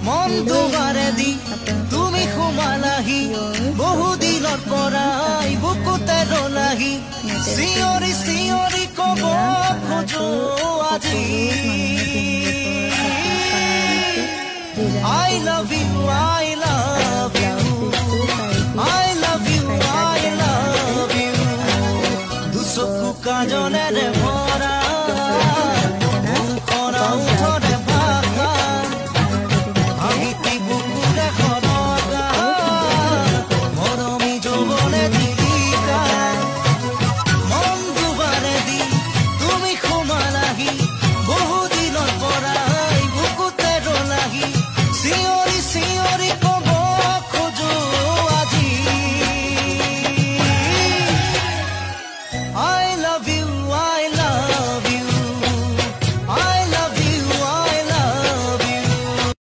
মন তোমাৰে দি তুমি সোমালাহি বহু দিনৰ পৰাই বুকুতে ৰলাহি চিঞৰি চিঞৰি কব খোজো আজি I love you, I